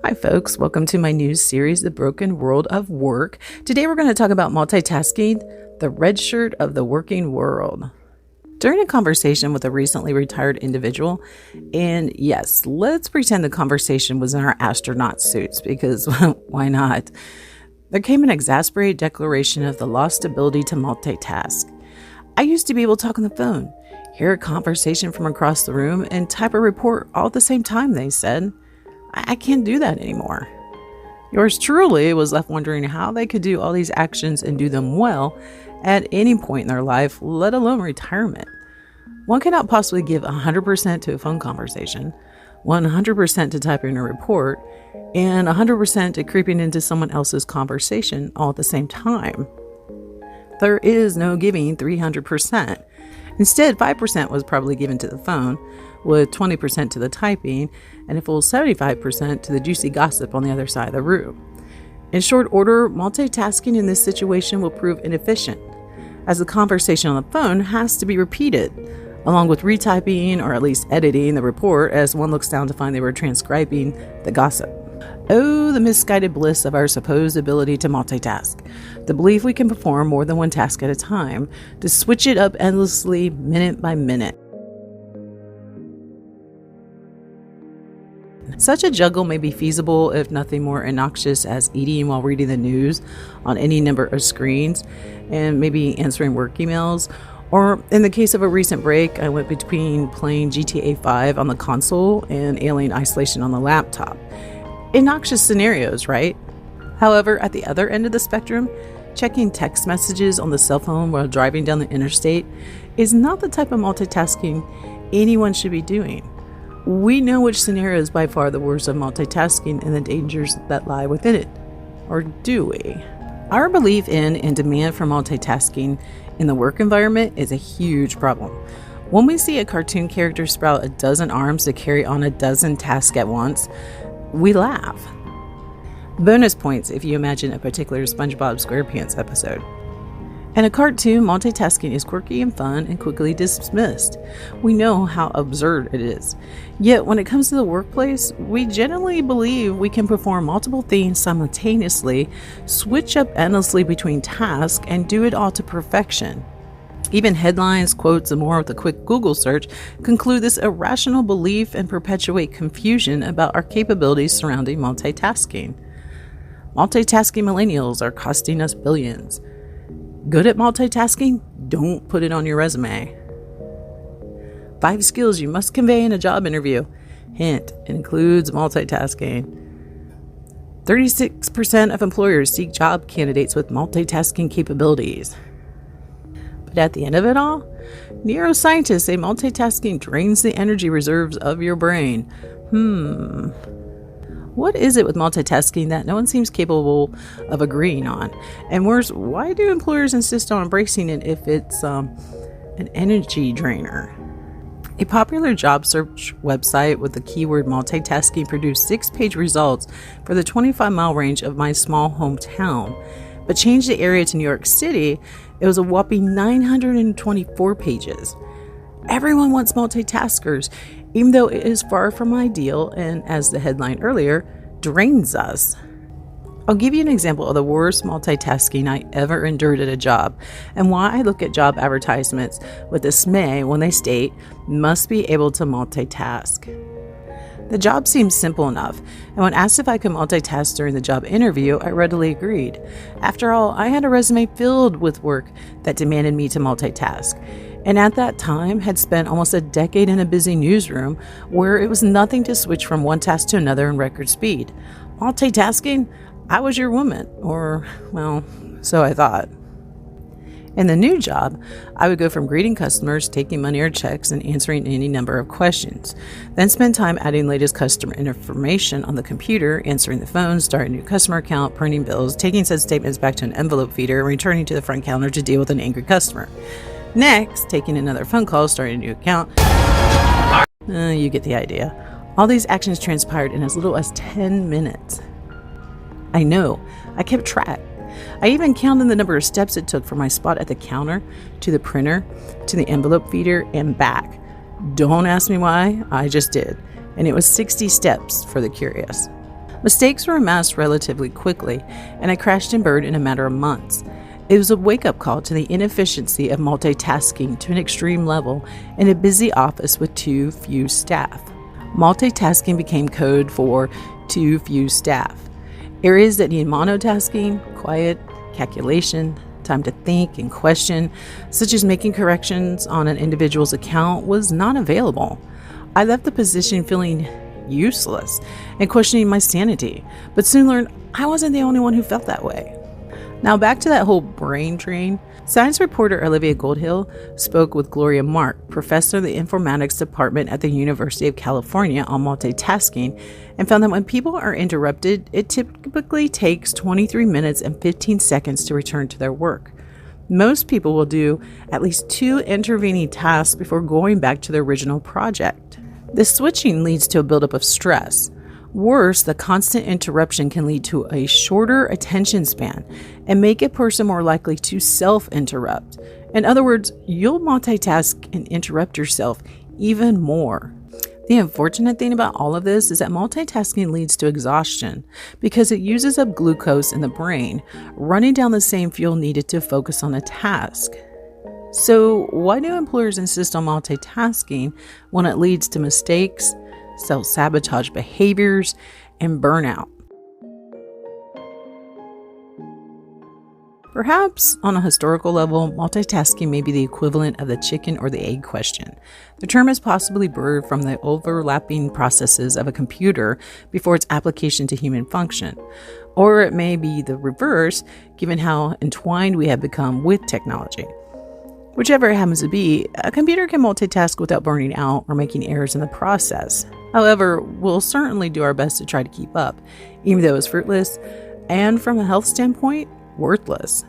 Hi folks, welcome to my news series, The Broken World of Work. Today we're going to talk about multitasking, the red shirt of the working world. During a conversation with a recently retired individual, and yes, let's pretend the conversation was in our astronaut suits because why not? There came an exasperated declaration of the lost ability to multitask. I used to be able to talk on the phone, hear a conversation from across the room, and type a report all at the same time, they said. I can't do that anymore. Yours truly was left wondering how they could do all these actions and do them well at any point in their life, let alone retirement. One cannot possibly give 100% to a phone conversation, 100% to typing a report, and 100% to creeping into someone else's conversation all at the same time. There is no giving 300%. Instead, 5% was probably given to the phone, with 20% to the typing, and a full 75% to the juicy gossip on the other side of the room. In short order, multitasking in this situation will prove inefficient, as the conversation on the phone has to be repeated, along with retyping or at least editing the report as one looks down to find they were transcribing the gossip. Oh, the misguided bliss of our supposed ability to multitask. The belief we can perform more than one task at a time, to switch it up endlessly, minute by minute. Such a juggle may be feasible if nothing more innoxious as eating while reading the news on any number of screens and maybe answering work emails. Or in the case of a recent break, I went between playing GTA 5 on the console and Alien Isolation on the laptop. Innoxious scenarios, right? However, at the other end of the spectrum, checking text messages on the cell phone while driving down the interstate is not the type of multitasking anyone should be doing. We know which scenario is by far the worst of multitasking and the dangers that lie within it. Or do we? Our belief in and demand for multitasking in the work environment is a huge problem. When we see a cartoon character sprout a dozen arms to carry on a dozen tasks at once, we laugh. Bonus points if you imagine a particular SpongeBob SquarePants episode. In a cartoon, multitasking is quirky and fun and quickly dismissed. We know how absurd it is. Yet when it comes to the workplace, we generally believe we can perform multiple things simultaneously, switch up endlessly between tasks, and do it all to perfection. Even headlines, quotes, and more with a quick Google search conclude this irrational belief and perpetuate confusion about our capabilities surrounding multitasking. Multitasking millennials are costing us billions. Good at multitasking? Don't put it on your resume. 5 skills you must convey in a job interview. Hint, it includes multitasking. 36% of employers seek job candidates with multitasking capabilities. But at the end of it all, neuroscientists say multitasking drains the energy reserves of your brain. What is it with multitasking that no one seems capable of agreeing on? And worse, why do employers insist on embracing it if it's an energy drainer? A popular job search website with the keyword multitasking produced 6-page results for the 25-mile range of my small hometown. But changed the area to New York City, it was a whopping 924 pages. Everyone wants multitaskers, even though it is far from ideal and, as the headline earlier, drains us. I'll give you an example of the worst multitasking I ever endured at a job, and why I look at job advertisements with dismay when they state, must be able to multitask. The job seemed simple enough, and when asked if I could multitask during the job interview, I readily agreed. After all, I had a resume filled with work that demanded me to multitask. And at that time had spent almost a decade in a busy newsroom where it was nothing to switch from one task to another in record speed. Multitasking? I was your woman, or, well, so I thought. In the new job, I would go from greeting customers, taking money or checks, and answering any number of questions. Then spend time adding latest customer information on the computer, answering the phone, starting a new customer account, printing bills, taking said statements back to an envelope feeder, and returning to the front counter to deal with an angry customer. Next, taking another phone call, starting a new account. You get the idea. All these actions transpired in as little as 10 minutes. I know, I kept track. I even counted the number of steps it took from my spot at the counter, to the printer, to the envelope feeder, and back. Don't ask me why, I just did. And it was 60 steps for the curious. Mistakes were amassed relatively quickly, and I crashed and burned in a matter of months. It was a wake-up call to the inefficiency of multitasking to an extreme level in a busy office with too few staff. Multitasking became code for too few staff. Areas that need monotasking, quiet, calculation, time to think and question, such as making corrections on an individual's account, was not available. I left the position feeling useless and questioning my sanity, but soon learned I wasn't the only one who felt that way. Now back to that whole brain drain. Science reporter Olivia Goldhill spoke with Gloria Mark, professor of the informatics department at the University of California, on multitasking, and found that when people are interrupted, it typically takes 23 minutes and 15 seconds to return to their work. Most people will do at least 2 intervening tasks before going back to their original project. This switching leads to a buildup of stress. Worse, the constant interruption can lead to a shorter attention span and make a person more likely to self-interrupt. In other words, you'll multitask and interrupt yourself even more. The unfortunate thing about all of this is that multitasking leads to exhaustion because it uses up glucose in the brain, running down the same fuel needed to focus on a task. So why do employers insist on multitasking when it leads to mistakes, self-sabotage behaviors, and burnout? Perhaps on a historical level, multitasking may be the equivalent of the chicken or the egg question. The term is possibly borrowed from the overlapping processes of a computer before its application to human function. Or it may be the reverse, given how entwined we have become with technology. Whichever it happens to be, a computer can multitask without burning out or making errors in the process. However, we'll certainly do our best to try to keep up, even though it's fruitless and, from a health standpoint, worthless.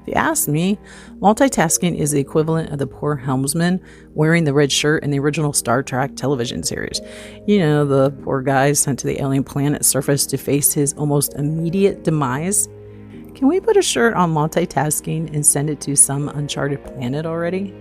If you ask me, multitasking is the equivalent of the poor helmsman wearing the red shirt in the original Star Trek television series. You know, the poor guy sent to the alien planet surface to face his almost immediate demise. Can we put a shirt on multitasking and send it to some uncharted planet already?